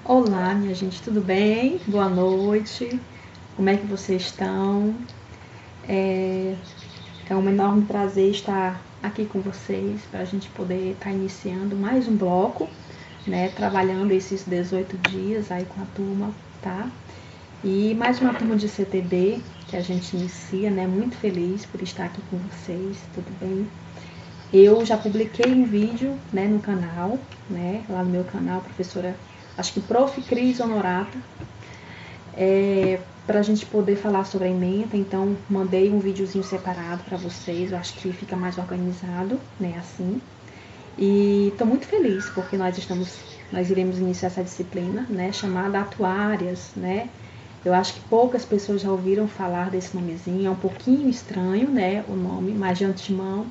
Olá, minha gente, tudo bem? Boa noite. Como é que vocês estão? É um enorme prazer estar aqui com vocês para a gente poder estar iniciando mais um bloco, né? Trabalhando esses 18 dias aí com a turma, tá? E mais uma turma de CTB que a gente inicia, né? Muito feliz por estar aqui com vocês, tudo bem? Eu já publiquei um vídeo, né, no canal, né? Lá no meu canal, professora, acho que Prof. Cris Honorato, para a gente poder falar sobre a ementa. Então mandei um videozinho separado para vocês, eu acho que fica mais organizado, né, assim. E estou muito feliz porque nós iremos iniciar essa disciplina, né, chamada Atuárias, né. Eu acho que poucas pessoas já ouviram falar desse nomezinho, é um pouquinho estranho, né, o nome, mas de antemão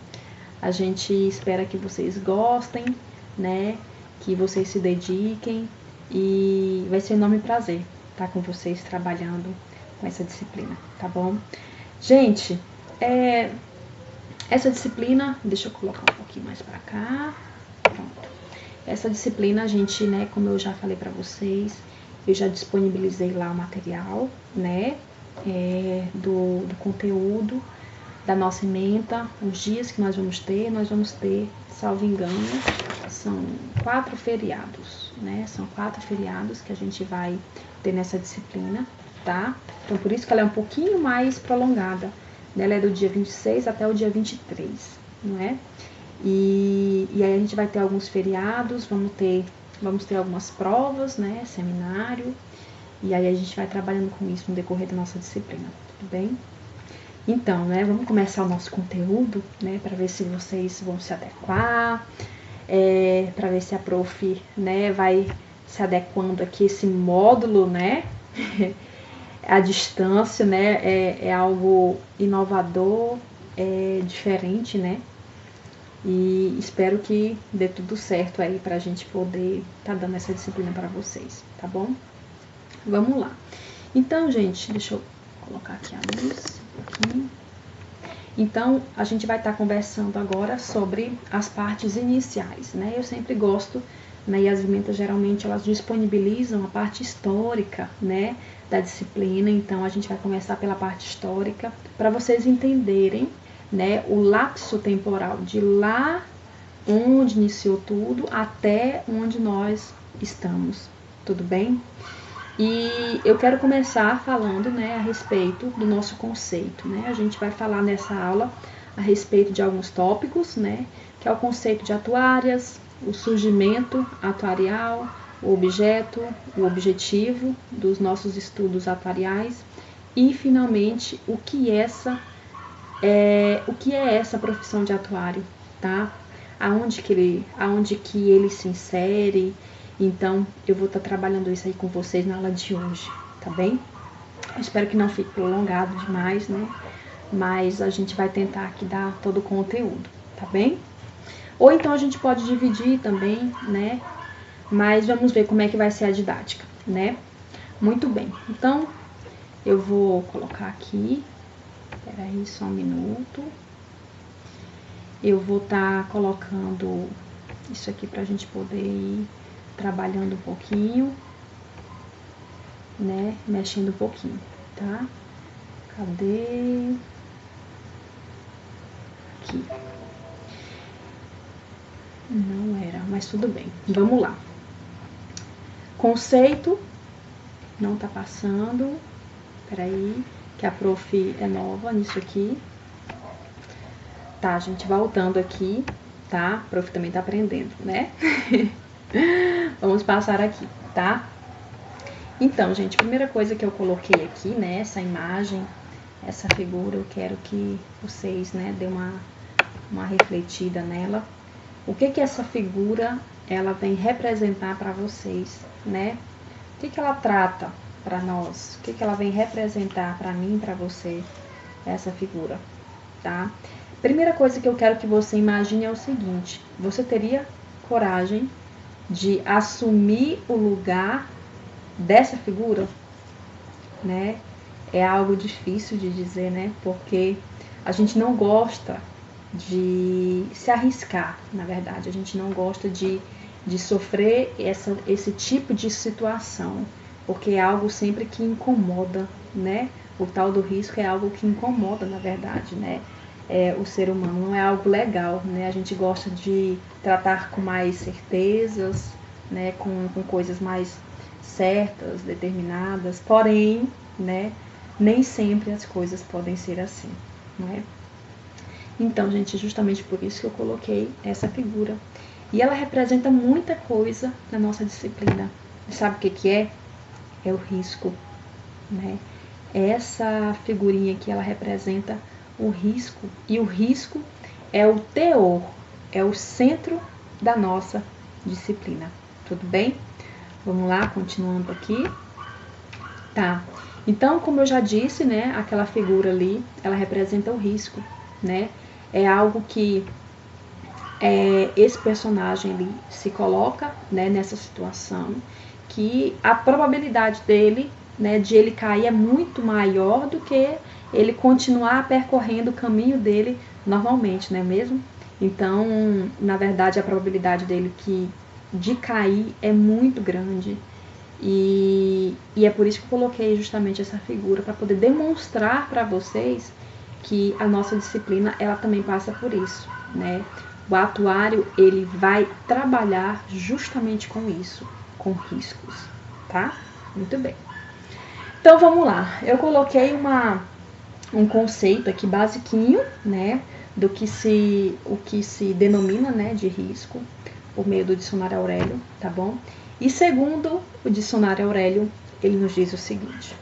a gente espera que vocês gostem, né, que vocês se dediquem, e vai ser um enorme prazer estar com vocês trabalhando com essa disciplina, tá bom? Gente, essa disciplina, deixa eu colocar um pouquinho mais para cá, pronto. Essa disciplina a gente, né, como eu já falei para vocês, eu já disponibilizei lá o material, né, do conteúdo da nossa ementa, os dias que nós vamos ter, salvo engano, são 4 feriados, né? São 4 feriados que a gente vai ter nessa disciplina, tá? Então, por isso que ela é um pouquinho mais prolongada, né? Ela é do dia 26 até o dia 23, não é? E aí a gente vai ter alguns feriados, vamos ter algumas provas, né? Seminário, e aí a gente vai trabalhando com isso no decorrer da nossa disciplina, tudo bem? Então, né, vamos começar o nosso conteúdo, né, para ver se vocês vão se adequar, para ver se a prof, né, vai se adequando aqui esse módulo, né, à distância, né, é algo inovador, diferente, né, e espero que dê tudo certo aí para a gente poder estar dando essa disciplina para vocês, tá bom? Vamos lá. Então, gente, deixa eu colocar aqui a luz. Então, a gente vai estar conversando agora sobre as partes iniciais, né? Eu sempre gosto, né, e as ementas geralmente elas disponibilizam a parte histórica, né, da disciplina. Então, a gente vai começar pela parte histórica para vocês entenderem, né, o lapso temporal de lá onde iniciou tudo até onde nós estamos, tudo bem? E eu quero começar falando, né, a respeito do nosso conceito, né? A gente vai falar nessa aula a respeito de alguns tópicos, né, que é o conceito de atuárias, o surgimento atuarial, o objeto, o objetivo dos nossos estudos atuariais e, finalmente, o que é essa profissão de atuário, tá? Aonde que ele se insere. Então, eu vou estar trabalhando isso aí com vocês na aula de hoje, tá bem? Eu espero que não fique prolongado demais, né? Mas a gente vai tentar aqui dar todo o conteúdo, tá bem? Ou então a gente pode dividir também, né? Mas vamos ver como é que vai ser a didática, né? Muito bem. Então, eu vou colocar aqui. Peraí, só um minuto. Eu vou estar colocando isso aqui pra gente poder ir trabalhando um pouquinho, né, mexendo um pouquinho, tá? Cadê? Aqui. Não era, mas tudo bem. Vamos lá. Conceito, não tá passando. Peraí, que a prof é nova nisso aqui. Tá, gente, voltando aqui, tá? A prof também tá aprendendo, né? Vamos passar aqui, tá? Então, gente, a primeira coisa que eu coloquei aqui, né, essa imagem, essa figura, eu quero que vocês, né, dêem uma refletida nela. O que essa figura, ela vem representar para vocês, né? O que ela trata para nós? O que ela vem representar para mim, para você, essa figura, tá? Primeira coisa que eu quero que você imagine é o seguinte: você teria coragem de assumir o lugar dessa figura, né? É algo difícil de dizer, né? Porque a gente não gosta de se arriscar, na verdade. A gente não gosta de de sofrer esse tipo de situação, porque é algo sempre que incomoda, né? O tal do risco é algo que incomoda, na verdade, né? O ser humano, não é algo legal, né? A gente gosta de tratar com mais certezas, né? Com coisas mais certas, determinadas, porém, né? Nem sempre as coisas podem ser assim, né? Então, gente, justamente por isso que eu coloquei essa figura. E ela representa muita coisa na nossa disciplina. Sabe o que é? É o risco, né? Essa figurinha aqui, ela representa o risco. E o risco é o teor, é o centro da nossa disciplina. Tudo bem? Vamos lá, continuando aqui. Tá. Então, como eu já disse, né? Aquela figura ali, ela representa o risco, né? É algo que esse personagem ali se coloca, né, nessa situação, que a probabilidade dele, né, de ele cair é muito maior do que ele continuar percorrendo o caminho dele normalmente, não é mesmo? Então, na verdade, a probabilidade dele de cair é muito grande. E é por isso que eu coloquei justamente essa figura, para poder demonstrar para vocês que a nossa disciplina, ela também passa por isso, né? O atuário, ele vai trabalhar justamente com isso, com riscos, tá? Muito bem. Então, vamos lá. Eu coloquei um conceito aqui basiquinho, né? O que se denomina, né, de risco, por meio do dicionário Aurélio, tá bom? E segundo o dicionário Aurélio, ele nos diz o seguinte,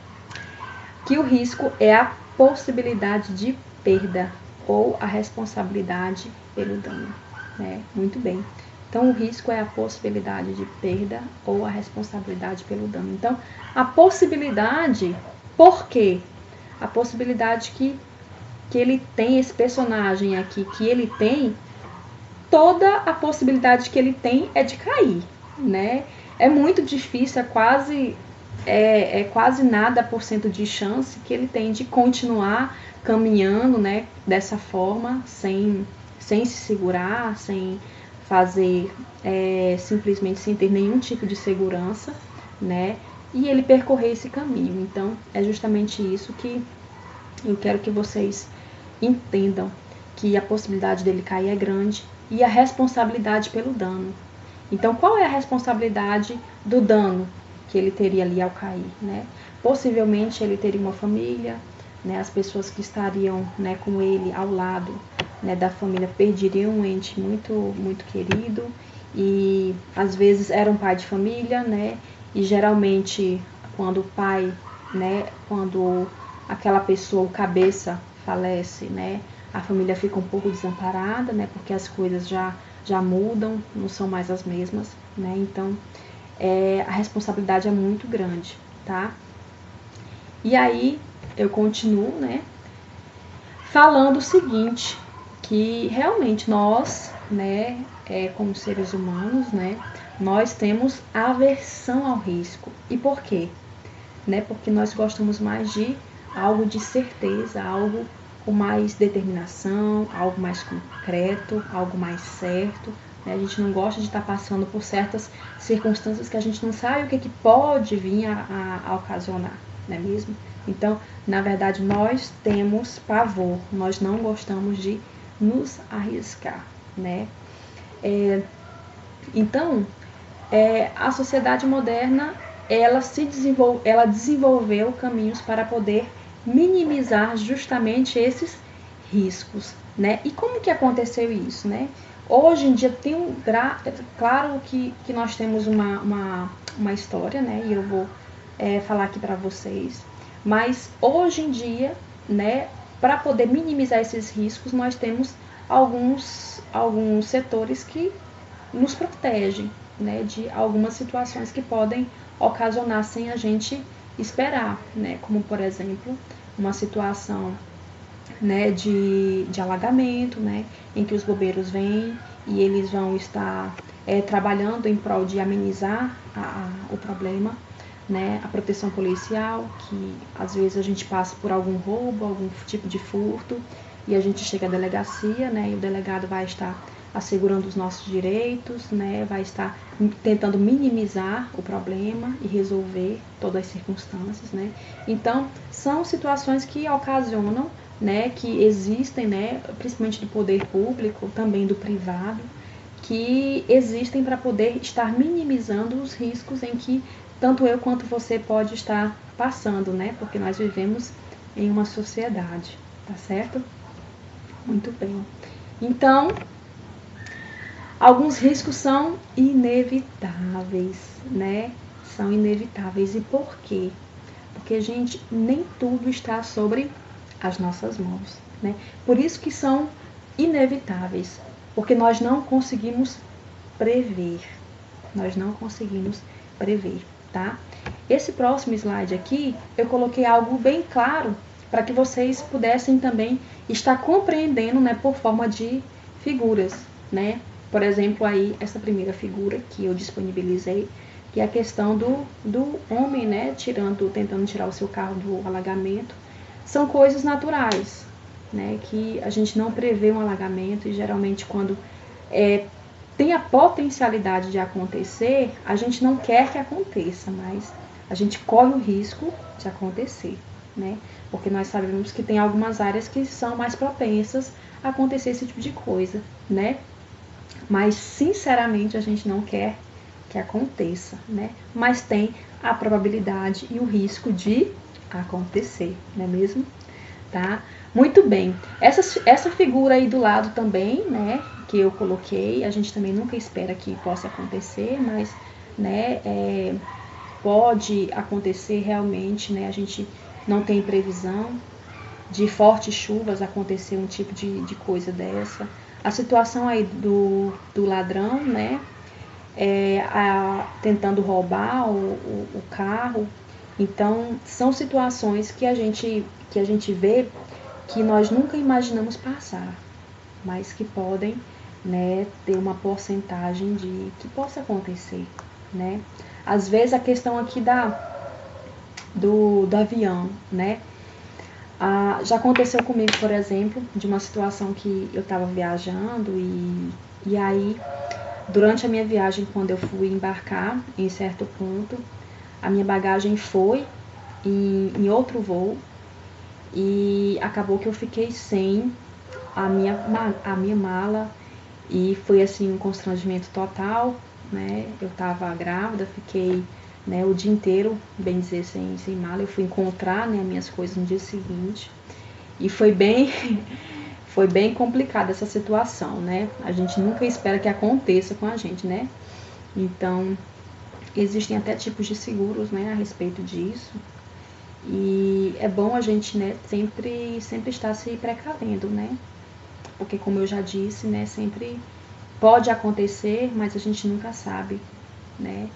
que o risco é a possibilidade de perda ou a responsabilidade pelo dano, né? Muito bem. Então, o risco é a possibilidade de perda ou a responsabilidade pelo dano. Então, a possibilidade, por quê? A possibilidade que ele tem, esse personagem aqui, que ele tem, toda a possibilidade que ele tem é de cair, né? É muito difícil, é quase nada por cento de chance que ele tem de continuar caminhando, né, dessa forma, sem se segurar, sem fazer, simplesmente sem ter nenhum tipo de segurança, né, e ele percorrer esse caminho. Então, é justamente isso que eu quero que vocês entendam, que a possibilidade dele cair é grande e a responsabilidade pelo dano. Então, qual é a responsabilidade do dano que ele teria ali ao cair, né? Possivelmente ele teria uma família, né? As pessoas que estariam, né, com ele ao lado, né, da família perderiam um ente muito, muito querido, e às vezes era um pai de família, né? E geralmente quando o pai, né, quando aquela pessoa, o cabeça, falece, né, a família fica um pouco desamparada, né, porque as coisas já mudam, não são mais as mesmas, né? Então, a responsabilidade é muito grande, tá? E aí, eu continuo, né, falando o seguinte, que realmente nós, né, como seres humanos, né, nós temos aversão ao risco. E por quê? Né? Porque nós gostamos mais de algo de certeza, algo com mais determinação, algo mais concreto, algo mais certo, né? A gente não gosta de estar passando por certas circunstâncias que a gente não sabe o que pode vir a ocasionar, não é mesmo? Então, na verdade, nós temos pavor, nós não gostamos de nos arriscar, né? Então, a sociedade moderna, ela desenvolveu caminhos para poder minimizar justamente esses riscos, né? E como que aconteceu isso, né? Hoje em dia tem claro que nós temos uma história, né? E eu vou falar aqui para vocês. Mas hoje em dia, né? Para poder minimizar esses riscos, nós temos alguns setores que nos protegem, né? De algumas situações que podem ocasionar sem a gente esperar, né? Como, por exemplo, uma situação, né, de alagamento, né, em que os bombeiros vêm e eles vão estar trabalhando em prol de amenizar o problema, né, a proteção policial, que às vezes a gente passa por algum roubo, algum tipo de furto, e a gente chega à delegacia, né, e o delegado vai estar assegurando os nossos direitos, né? Vai estar tentando minimizar o problema e resolver todas as circunstâncias, né? Então, são situações que ocasionam, né, que existem, né, principalmente do poder público, também do privado, que existem para poder estar minimizando os riscos em que tanto eu quanto você pode estar passando, né? Porque nós vivemos em uma sociedade, tá certo? Muito bem. Então, alguns riscos são inevitáveis, né? São inevitáveis. E por quê? Porque, gente, nem tudo está sobre as nossas mãos, né? Por isso que são inevitáveis, porque nós não conseguimos prever. Nós não conseguimos prever, tá? Esse próximo slide aqui, eu coloquei algo bem claro para que vocês pudessem também estar compreendendo, né, por forma de figuras, né? Por exemplo, aí, essa primeira figura que eu disponibilizei, que é a questão do homem, né, tentando tirar o seu carro do alagamento. São coisas naturais, né, que a gente não prevê um alagamento e geralmente quando tem a potencialidade de acontecer, a gente não quer que aconteça, mas a gente corre o risco de acontecer, né? Porque nós sabemos que tem algumas áreas que são mais propensas a acontecer esse tipo de coisa, né? Mas, sinceramente, a gente não quer que aconteça, né? Mas tem a probabilidade e o risco de acontecer, não é mesmo? Tá? Muito bem. Essa figura aí do lado também, né, que eu coloquei, a gente também nunca espera que possa acontecer, mas, né, pode acontecer realmente, né, a gente não tem previsão de fortes chuvas acontecer um tipo de coisa dessa. A situação aí do ladrão, né, tentando roubar o carro. Então, são situações que a gente vê que nós nunca imaginamos passar, mas que podem, né, ter uma porcentagem de que possa acontecer, né? Às vezes a questão aqui do avião, né? Já aconteceu comigo, por exemplo, de uma situação que eu estava viajando e aí, durante a minha viagem, quando eu fui embarcar em certo ponto, a minha bagagem foi em outro voo e acabou que eu fiquei sem a minha mala e foi assim um constrangimento total, né? Eu estava grávida, fiquei, né, o dia inteiro, bem dizer, sem mala. Eu fui encontrar, né, minhas coisas no dia seguinte e foi bem complicada essa situação, né? A gente nunca espera que aconteça com a gente, né? Então, existem até tipos de seguros, né, a respeito disso. E é bom a gente, né, sempre estar se precavendo, né? Porque, como eu já disse, né, sempre pode acontecer, mas a gente nunca sabe, né,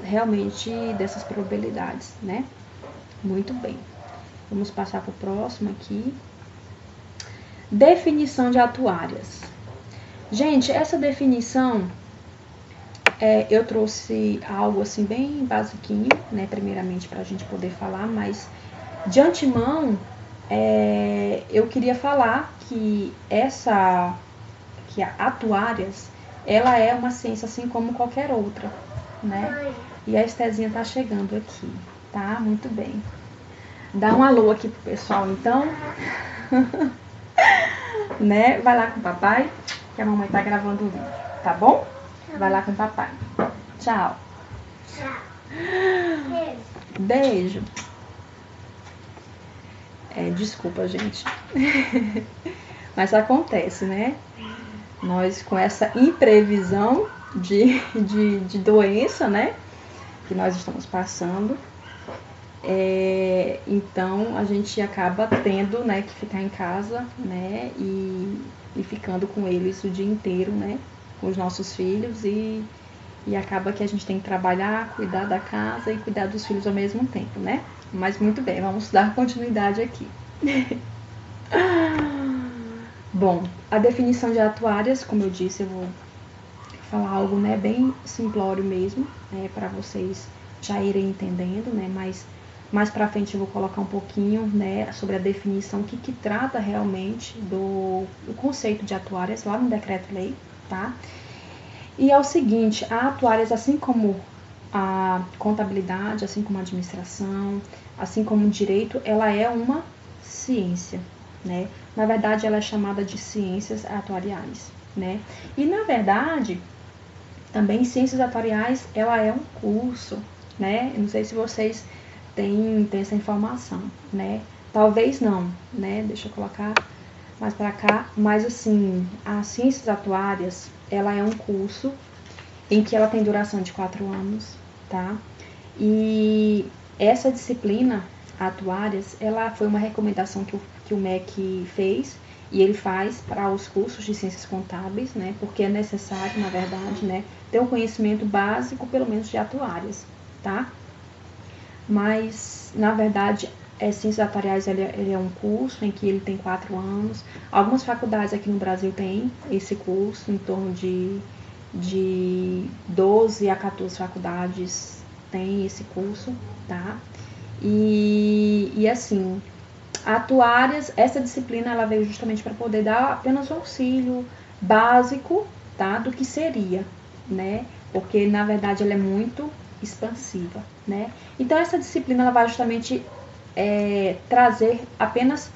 realmente dessas probabilidades, né? Muito bem. Vamos passar para o próximo aqui. Definição de atuárias. Gente, essa definição, eu trouxe algo assim bem basiquinho, né, primeiramente para a gente poder falar, mas de antemão eu queria falar que a atuárias, ela é uma ciência assim como qualquer outra, né? E a Estezinha tá chegando aqui, tá? Muito bem. Dá um alô aqui pro pessoal, então. Né? Vai lá com o papai, que a mamãe tá gravando o vídeo, tá bom? Vai lá com o papai. Tchau. Tchau. Beijo. Desculpa, gente. Mas acontece, né? Nós com essa imprevisão de doença, né? Que nós estamos passando. Então a gente acaba tendo, né, que ficar em casa, né? E ficando com eles o dia inteiro, né? Com os nossos filhos e acaba que a gente tem que trabalhar, cuidar da casa e cuidar dos filhos ao mesmo tempo, né? Mas muito bem, vamos dar continuidade aqui. Bom, a definição de atuárias, como eu disse, eu vou falar algo, né, bem simplório mesmo, né, para vocês já irem entendendo, né? Mas Mais pra frente eu vou colocar um pouquinho, né, sobre a definição, o que trata realmente do conceito de atuárias lá no decreto-lei, tá? E é o seguinte, a atuárias, assim como a contabilidade, assim como a administração, assim como o direito, ela é uma ciência, né? Na verdade, ela é chamada de ciências atuariais, né? E, na verdade, também ciências atuariais, ela é um curso, né? Eu não sei se vocês têm essa informação, né? Talvez não, né? Deixa eu colocar mais para cá. Mas, assim, as ciências atuárias, ela é um curso em que ela tem duração de 4 anos, tá? E essa disciplina, atuárias, ela foi uma recomendação que o MEC fez e ele faz para os cursos de ciências contábeis, né? Porque é necessário, na verdade, né, ter um conhecimento básico, pelo menos, de atuárias, tá? Mas, na verdade, ciências atuariais ele é um curso em que ele tem 4 anos. Algumas faculdades aqui no Brasil têm esse curso, em torno de 12 a 14 faculdades tem esse curso, tá? E assim, atuárias, essa disciplina ela veio justamente para poder dar apenas um auxílio básico, tá? Do que seria, né? Porque na verdade ela é muito expansiva, né? Então essa disciplina ela vai justamente trazer apenas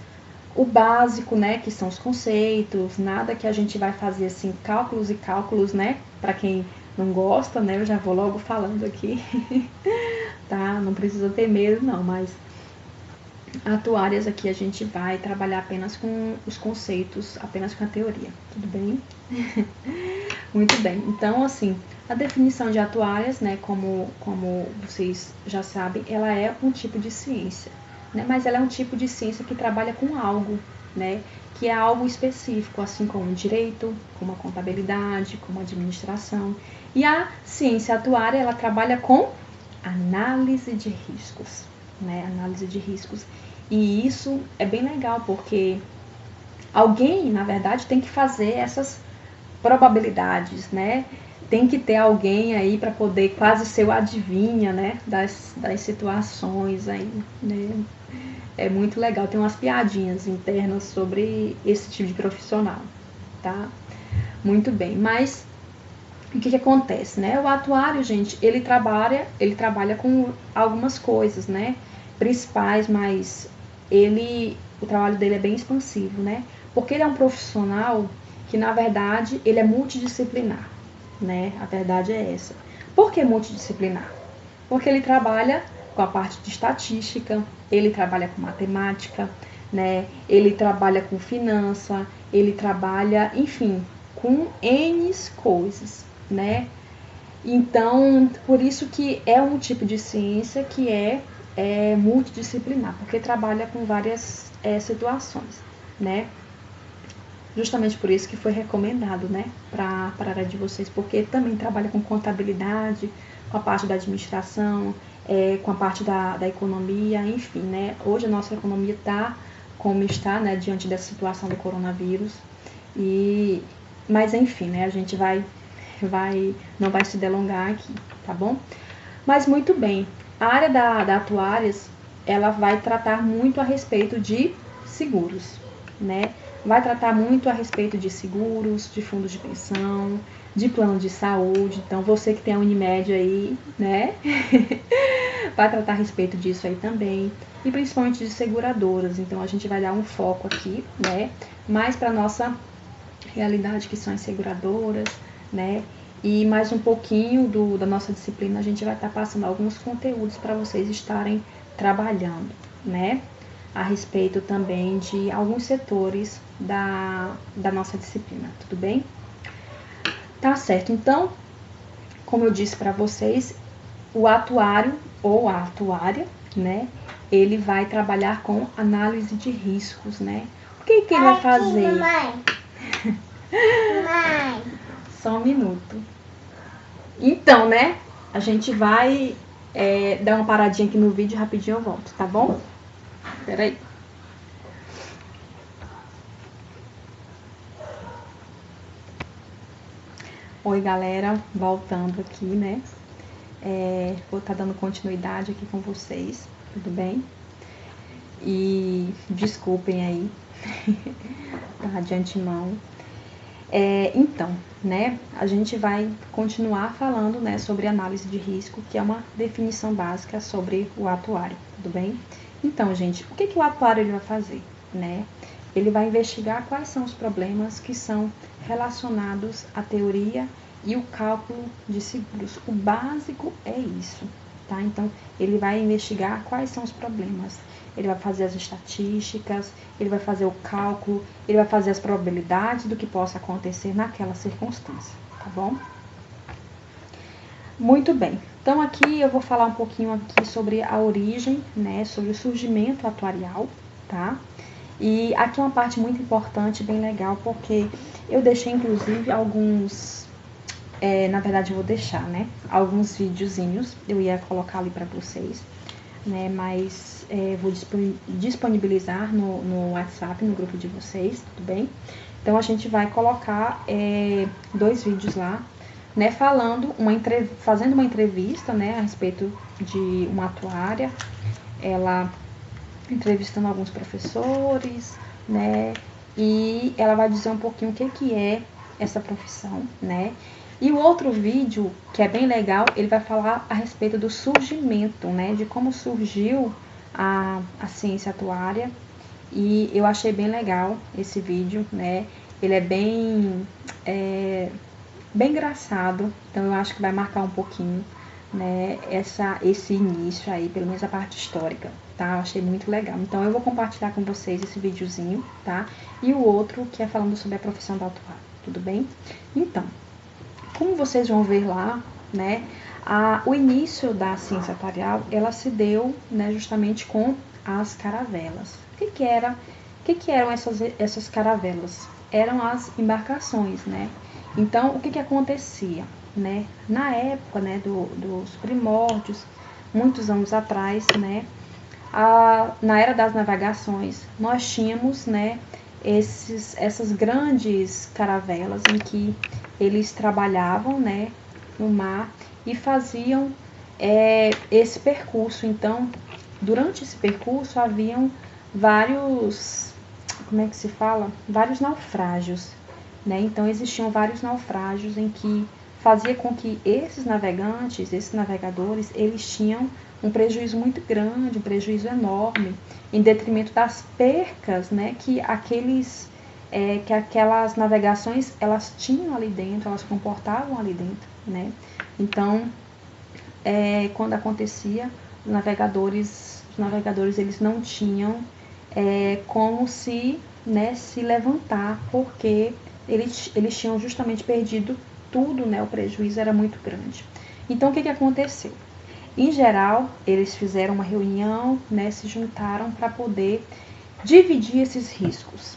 o básico, né, que são os conceitos, nada que a gente vai fazer assim, cálculos e cálculos, né, para quem não gosta, né, eu já vou logo falando aqui, tá, não precisa ter medo não, mas atuárias aqui a gente vai trabalhar apenas com os conceitos, apenas com a teoria, tudo bem? Muito bem, então assim, a definição de atuárias, né, como vocês já sabem, ela é um tipo de ciência, né, mas ela é um tipo de ciência que trabalha com algo, né, que é algo específico, assim como o direito, como a contabilidade, como a administração. E a ciência atuária, ela trabalha com análise de riscos, né, análise de riscos. E isso é bem legal, porque alguém, na verdade, tem que fazer essas probabilidades, né? Tem que ter alguém aí para poder quase ser o adivinha, né? Das situações aí, né? É muito legal, tem umas piadinhas internas sobre esse tipo de profissional, tá? Muito bem, mas o que acontece, né? O atuário, gente, ele trabalha com algumas coisas, né? Principais, mas o trabalho dele é bem expansivo, né? Porque ele é um profissional que, na verdade, ele é multidisciplinar, né? A verdade é essa. Por que multidisciplinar? Porque ele trabalha com a parte de estatística, ele trabalha com matemática, né? Ele trabalha com finança, ele trabalha, enfim, com N coisas, né? Então, por isso que é um tipo de ciência que é multidisciplinar, porque trabalha com várias situações, né? Justamente por isso que foi recomendado, né, para a área de vocês, porque também trabalha com contabilidade, com a parte da administração, com a parte da economia, enfim, né? Hoje a nossa economia está como está, né, diante dessa situação do coronavírus. Mas enfim, né, a gente não vai se delongar aqui, tá bom? Mas muito bem, a área da atuárias, ela vai tratar muito a respeito de seguros, né? Vai tratar muito a respeito de seguros, de fundos de pensão, de plano de saúde. Então, você que tem a Unimed aí, né? Vai tratar a respeito disso aí também. E principalmente de seguradoras. Então, a gente vai dar um foco aqui, né? Mais para nossa realidade, que são as seguradoras, né? E mais um pouquinho da nossa disciplina, a gente vai estar passando alguns conteúdos para vocês estarem trabalhando, né? A respeito também de alguns setores da nossa disciplina, tudo bem? Tá certo, então, como eu disse para vocês, o atuário ou a atuária, né? Ele vai trabalhar com análise de riscos, né? O que ele vai fazer? Mamãe. Mamãe. Só um minuto. Então, né? A gente vai dar uma paradinha aqui no vídeo, rapidinho eu volto, tá bom? Peraí. Oi, galera, voltando aqui, né? Vou estar dando continuidade aqui com vocês, tudo bem? E desculpem aí, tá, de antemão. Então, né, a gente vai continuar falando, né, sobre análise de risco, que é uma definição básica sobre o atuário, tudo bem? Então, gente, o que o atuário ele vai fazer, né? Ele vai investigar quais são os problemas que são relacionados à teoria e o cálculo de seguros. O básico é isso, tá? Então, ele vai investigar quais são os problemas. Ele vai fazer as estatísticas, ele vai fazer o cálculo, ele vai fazer as probabilidades do que possa acontecer naquela circunstância, tá bom? Muito bem. Então, aqui eu vou falar um pouquinho aqui sobre a origem, né, sobre o surgimento atuarial, tá? E aqui é uma parte muito importante, bem legal, porque eu deixei, inclusive, alguns... na verdade, eu vou deixar, né, alguns videozinhos, eu ia colocar ali para vocês, né, mas vou disponibilizar no WhatsApp, no grupo de vocês, tudo bem? Então, a gente vai colocar 2 vídeos lá, né, fazendo uma entrevista, né, a respeito de uma atuária, ela entrevistando alguns professores, né, e ela vai dizer um pouquinho o que é essa profissão, né. E o outro vídeo, que é bem legal, ele vai falar a respeito do surgimento, né, de como surgiu a ciência atuária, e eu achei bem legal esse vídeo, né, ele é bem engraçado, então eu acho que vai marcar um pouquinho, né, esse início aí, pelo menos a parte histórica, tá? Eu achei muito legal. Então eu vou compartilhar com vocês esse videozinho, tá? E o outro que é falando sobre a profissão da atuária, tudo bem? Então, como vocês vão ver lá, né, o início da ciência atuarial, ela se deu, né, justamente com as caravelas. O que eram essas caravelas? Eram as embarcações, né? Então, o que acontecia, né? Na época, né, dos primórdios, muitos anos atrás, né, na era das navegações, nós tínhamos, né, essas grandes caravelas em que eles trabalhavam, né, no mar e faziam esse percurso. Então, durante esse percurso haviam vários, vários naufrágios, né? Então existiam vários naufrágios em que fazia com que esses navegantes, esses navegadores, eles tinham um prejuízo muito grande, um prejuízo enorme, em detrimento das percas, né, que aquelas navegações elas tinham ali dentro, elas comportavam ali dentro, né? Então, quando acontecia, os navegadores eles não tinham como se levantar, porque eles tinham justamente perdido tudo, né? O prejuízo era muito grande. Então, o que aconteceu? Em geral, eles fizeram uma reunião, né? Se juntaram para poder dividir esses riscos.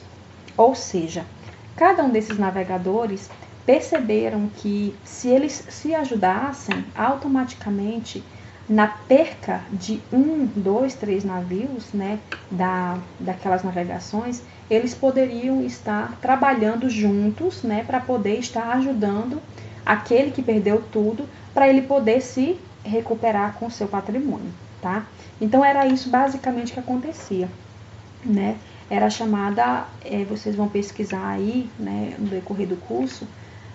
Ou seja, cada um desses navegadores perceberam que se eles se ajudassem, automaticamente, na perca de 1, 2, 3 navios, né, daquelas navegações, eles poderiam estar trabalhando juntos, né, para poder estar ajudando aquele que perdeu tudo, para ele poder se recuperar com o seu patrimônio, tá? Então era isso basicamente que acontecia, né? Era chamada, vocês vão pesquisar aí, né, no decorrer do curso,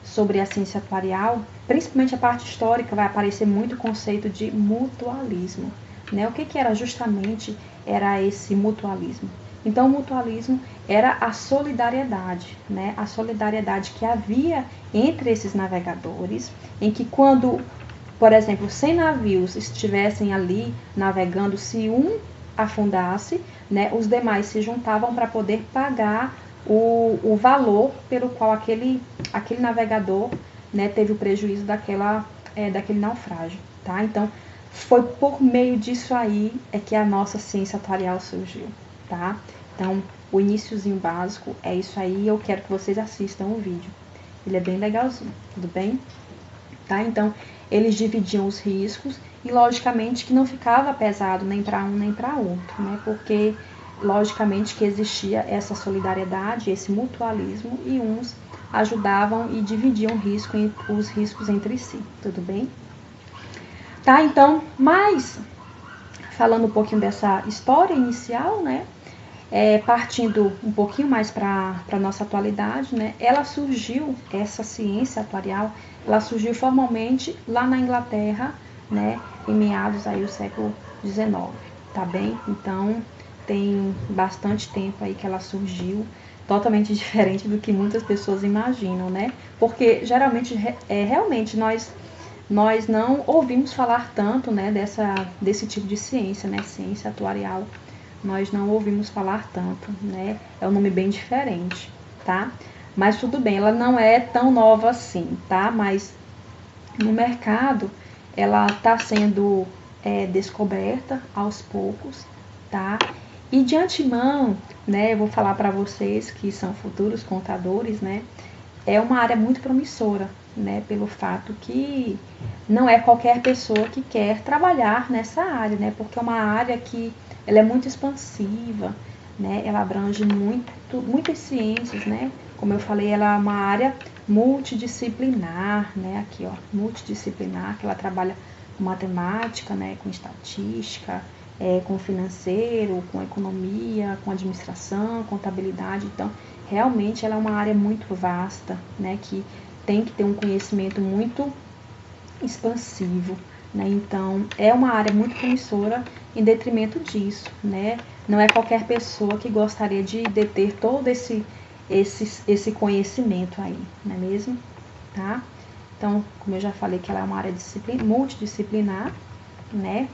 sobre a ciência atuarial, principalmente a parte histórica, vai aparecer muito o conceito de mutualismo, né? O que era justamente esse mutualismo? Então, o mutualismo era a solidariedade, né? A solidariedade que havia entre esses navegadores, em que quando, por exemplo, 100 navios estivessem ali navegando, se um afundasse, né, os demais se juntavam para poder pagar o valor pelo qual aquele navegador, né, teve o prejuízo daquele naufrágio, tá? Então, foi por meio disso aí que a nossa ciência atuarial surgiu, tá? Então, o iniciozinho básico é isso aí, eu quero que vocês assistam o vídeo. Ele é bem legalzinho, tudo bem? Tá? Então, eles dividiam os riscos e, logicamente, que não ficava pesado nem para um nem para outro, né? Porque, logicamente, que existia essa solidariedade, esse mutualismo, e uns ajudavam e dividiam os riscos entre si, tudo bem? Tá? Então, mas falando um pouquinho dessa história inicial, né? Partindo um pouquinho mais para a nossa atualidade, né? Ela surgiu, essa ciência atuarial, ela surgiu formalmente lá na Inglaterra, né? Em meados aí do século XIX, tá bem? Então, tem bastante tempo aí que ela surgiu, totalmente diferente do que muitas pessoas imaginam, né? Porque geralmente, realmente nós não ouvimos falar tanto, né, desse tipo de ciência, né, ciência atuarial. Nós não ouvimos falar tanto, né? É um nome bem diferente, tá? Mas tudo bem, ela não é tão nova assim, tá? Mas no mercado ela está sendo descoberta aos poucos, tá? E de antemão, né, eu vou falar para vocês que são futuros contadores, né? É uma área muito promissora, né? Pelo fato que não é qualquer pessoa que quer trabalhar nessa área, né? Porque é uma área que ela é muito expansiva, né? Ela abrange muitas ciências, né? Como eu falei, ela é uma área multidisciplinar, né? Aqui, ó, multidisciplinar, que ela trabalha com matemática, né? Com estatística, com financeiro, com economia, com administração, contabilidade. Então, realmente ela é uma área muito vasta, né? Que tem que ter um conhecimento muito expansivo, né? Então, é uma área muito promissora em detrimento disso, né? Não é qualquer pessoa que gostaria de deter todo esse conhecimento aí, não é mesmo? Tá? Então, como eu já falei que ela é uma área multidisciplinar, né?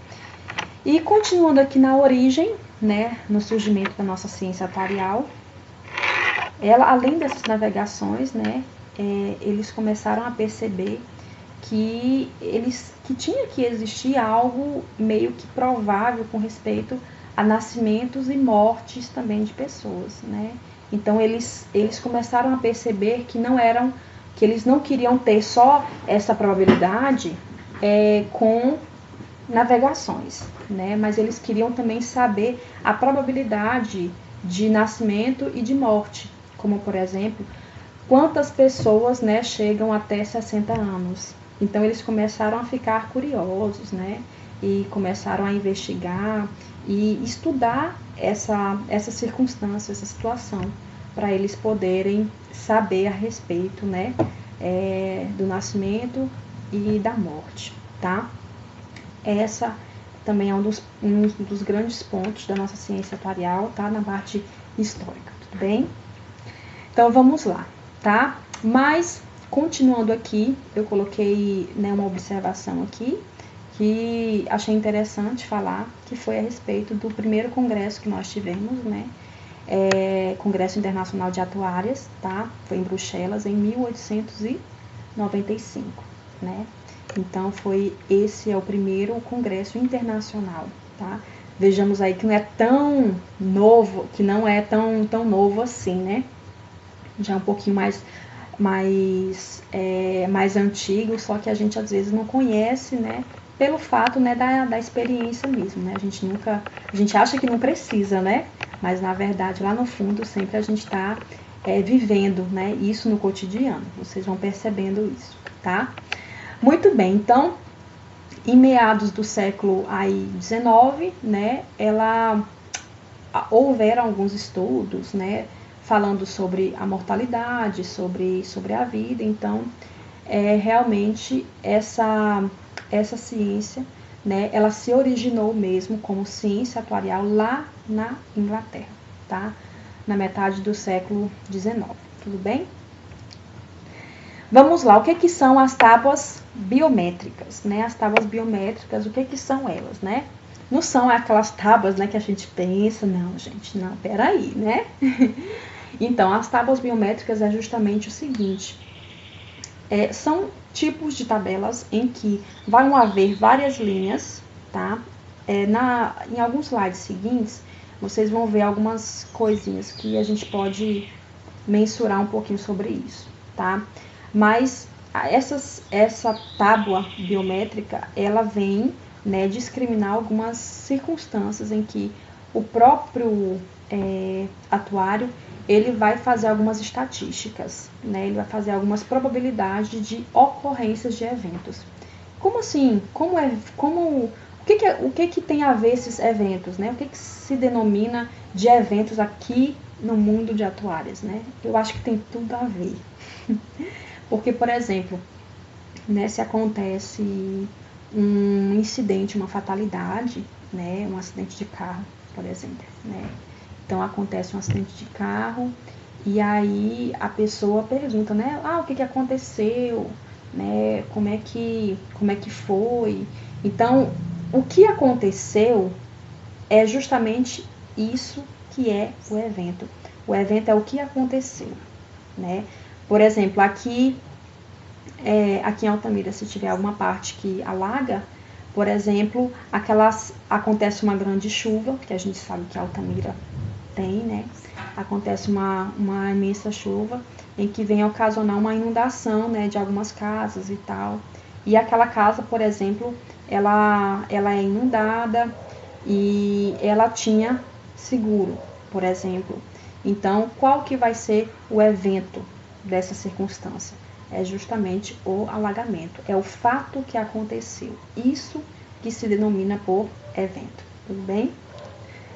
E continuando aqui na origem, né, no surgimento da nossa ciência atuarial, ela, além dessas navegações, né, eles começaram a perceber que tinha que existir algo meio que provável com respeito a nascimentos e mortes também de pessoas, né? Então eles começaram a perceber que eles não queriam ter só essa probabilidade com navegações, né? Mas eles queriam também saber a probabilidade de nascimento e de morte, como por exemplo, quantas pessoas, né, chegam até 60 anos. Então eles começaram a ficar curiosos, né? E começaram a investigar e estudar essa circunstância, essa situação, para eles poderem saber a respeito, né, do nascimento e da morte, tá? Essa também é um dos grandes pontos da nossa ciência atuarial, tá? Na parte histórica, tudo bem? Então vamos lá, tá? Mas continuando aqui, eu coloquei, né, uma observação aqui que achei interessante falar, que foi a respeito do primeiro congresso que nós tivemos, né? Congresso Internacional de Atuárias, tá? Foi em Bruxelas em 1895, né? Então esse é o primeiro congresso internacional, tá? Vejamos aí que não é tão novo, que não é tão novo assim, né? Já é um pouquinho mais antigo, só que a gente às vezes não conhece, né? Pelo fato, né, da experiência mesmo, né? A gente acha que não precisa, né? Mas na verdade lá no fundo sempre a gente está vivendo, né? Isso no cotidiano. Vocês vão percebendo isso, tá? Muito bem, então em meados do século XIX, né? Houveram alguns estudos, né? Falando sobre a mortalidade, sobre a vida. Então, realmente essa ciência, né, ela se originou mesmo como ciência atuarial lá na Inglaterra, tá? Na metade do século XIX, tudo bem? Vamos lá, o que são as tábuas biométricas, né? As tábuas biométricas, o que são elas, né? Não são aquelas tábuas, né, que a gente pensa, não, gente, não, peraí, né? Então, as tábuas biométricas é justamente o seguinte, são tipos de tabelas em que vão haver várias linhas, tá? Em alguns slides seguintes, vocês vão ver algumas coisinhas que a gente pode mensurar um pouquinho sobre isso, tá? Mas essa tábua biométrica, ela vem, né, discriminar algumas circunstâncias em que o próprio atuário, ele vai fazer algumas estatísticas, né? Ele vai fazer algumas probabilidades de ocorrências de eventos. Como assim? O que tem a ver esses eventos, né? O que se denomina de eventos aqui no mundo de atuárias, né? Eu acho que tem tudo a ver. Porque, por exemplo, né, se acontece um incidente, uma fatalidade, né, um acidente de carro, por exemplo, né? Então acontece um acidente de carro e aí a pessoa pergunta, né, o que aconteceu, né? Como é que foi? Então, o que aconteceu é justamente isso que é o evento. O evento é o que aconteceu, né? Por exemplo, aqui em Altamira, se tiver alguma parte que alaga, por exemplo, acontece uma grande chuva, que a gente sabe que Altamira tem, né? Acontece uma imensa chuva em que vem ocasionar uma inundação, né, de algumas casas e tal. E aquela casa, por exemplo, ela é inundada e ela tinha seguro, por exemplo. Então, qual que vai ser o evento dessa circunstância? É justamente o alagamento, é o fato que aconteceu. Isso que se denomina por evento, tudo bem?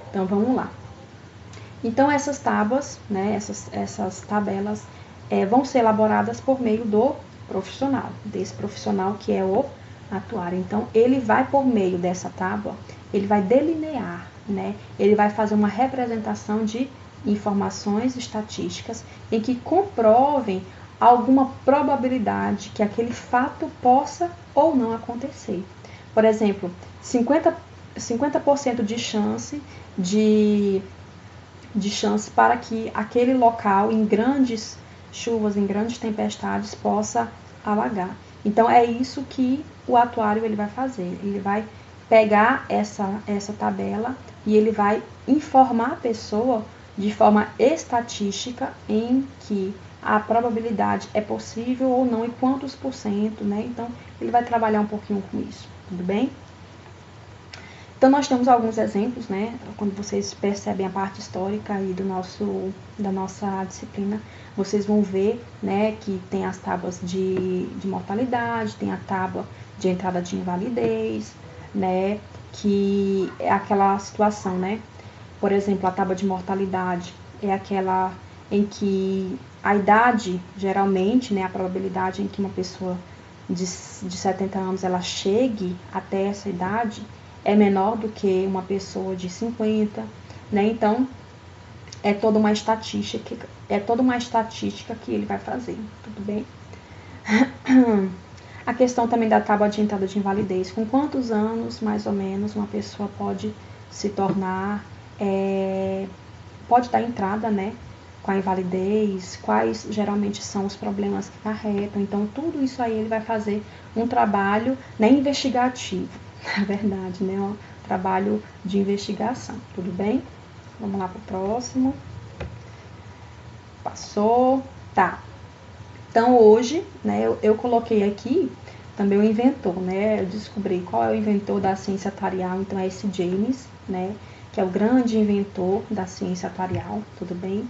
Então, vamos lá. Então, essas tábuas, né, essas tabelas vão ser elaboradas por meio do profissional, desse profissional que é o atuário. Então, ele vai, por meio dessa tábua, ele vai delinear, né, ele vai fazer uma representação de informações estatísticas em que comprovem alguma probabilidade que aquele fato possa ou não acontecer. Por exemplo, 50% de chance de chance para que aquele local, em grandes chuvas, em grandes tempestades, possa alagar. Então, é isso que o atuário ele vai fazer. Ele vai pegar essa tabela e ele vai informar a pessoa de forma estatística em que a probabilidade é possível ou não, e quantos por cento, né? Então, ele vai trabalhar um pouquinho com isso, tudo bem? Então, nós temos alguns exemplos, né? Quando vocês percebem a parte histórica aí da nossa disciplina, vocês vão ver, né, que tem as tábuas de mortalidade, tem a tábua de entrada de invalidez, né? Que é aquela situação, né? Por exemplo, a tábua de mortalidade é aquela em que a idade, geralmente, né, a probabilidade em que uma pessoa de 70 anos ela chegue até essa idade é menor do que uma pessoa de 50, né? Então, é toda uma estatística que ele vai fazer, tudo bem? A questão também da tábua de entrada de invalidez, com quantos anos, mais ou menos, uma pessoa pode se tornar, pode dar entrada, né, com a invalidez, quais geralmente são os problemas que carretam. Então, tudo isso aí ele vai fazer um trabalho, né, investigativo, na verdade, né, um trabalho de investigação, tudo bem? Vamos lá para o próximo. Passou, tá. Então, hoje, né, eu coloquei aqui também o inventor, né, eu descobri qual é o inventor da ciência atuarial. Então, é esse James, né, que é o grande inventor da ciência atuarial, tudo bem?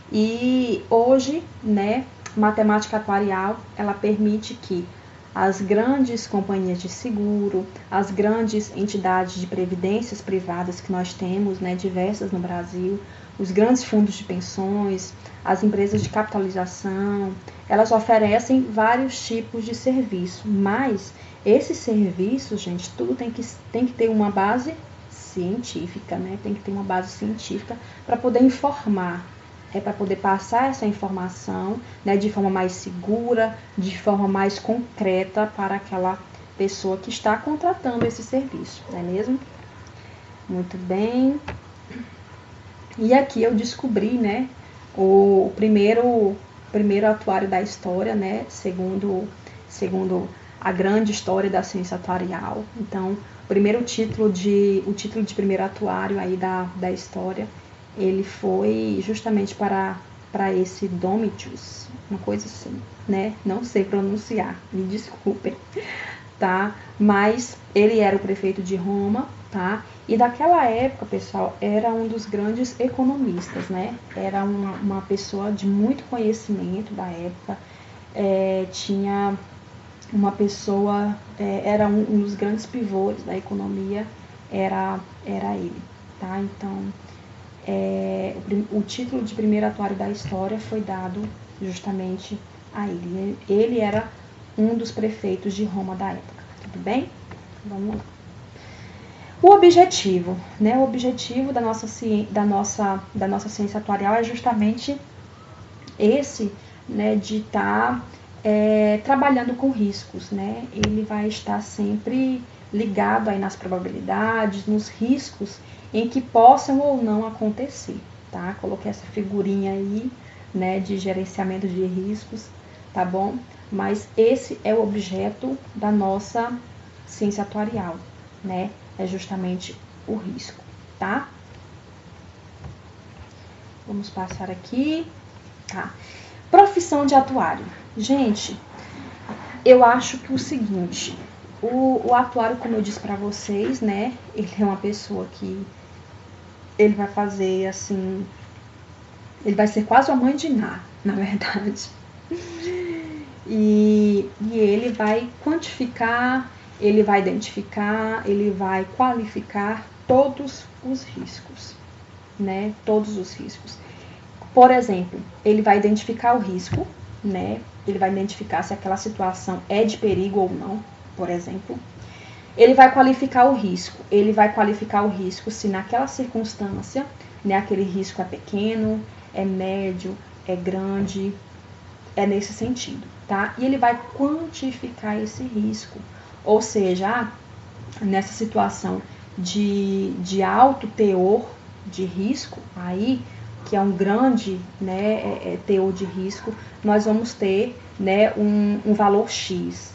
E hoje, né, matemática atuarial, ela permite que as grandes companhias de seguro, as grandes entidades de previdências privadas que nós temos, né, diversas no Brasil, os grandes fundos de pensões, as empresas de capitalização, elas oferecem vários tipos de serviço, mas esses serviços, gente, tudo tem que ter uma base científica, né? Tem que ter uma base científica para poder informar, para poder passar essa informação, né, de forma mais segura, de forma mais concreta para aquela pessoa que está contratando esse serviço, não é mesmo? Muito bem. E aqui eu descobri, né, o primeiro atuário da história, né, segundo a grande história da ciência atuarial. Então, o título de primeiro atuário aí da história, ele foi justamente para esse Domitius, uma coisa assim, né? Não sei pronunciar, me desculpem, tá? Mas ele era o prefeito de Roma, tá? E daquela época, pessoal, era um dos grandes economistas, né? Era uma pessoa de muito conhecimento da época, tinha uma pessoa, era um dos grandes pivôs da economia, era ele, tá? Então, o título de primeiro atuário da história foi dado justamente a ele. Ele era um dos prefeitos de Roma da época, tudo bem? Vamos lá. O objetivo, né? O objetivo da nossa ciência atuarial é justamente esse, né, de estar trabalhando com riscos, né? Ele vai estar sempre ligado aí nas probabilidades, nos riscos em que possam ou não acontecer, tá? Coloquei essa figurinha aí, né, de gerenciamento de riscos, tá bom? Mas esse é o objeto da nossa ciência atuarial, né? É justamente o risco, tá? Vamos passar aqui, tá? Profissão de atuário. Gente, eu acho que o seguinte, o atuário, como eu disse pra vocês, né? Ele é uma pessoa que ele vai fazer assim, ele vai ser quase uma mãe de Ná, na verdade. E ele vai quantificar, ele vai identificar, ele vai qualificar todos os riscos, né? Todos os riscos. Por exemplo, ele vai identificar o risco, né? Ele vai identificar se aquela situação é de perigo ou não, por exemplo. Ele vai qualificar o risco. Ele vai qualificar o risco se naquela circunstância, né, aquele risco é pequeno, é médio, é grande, é nesse sentido, tá? E ele vai quantificar esse risco. Ou seja, nessa situação de alto teor de risco, aí, que é um grande, né, teor de risco, nós vamos ter, né, um valor X.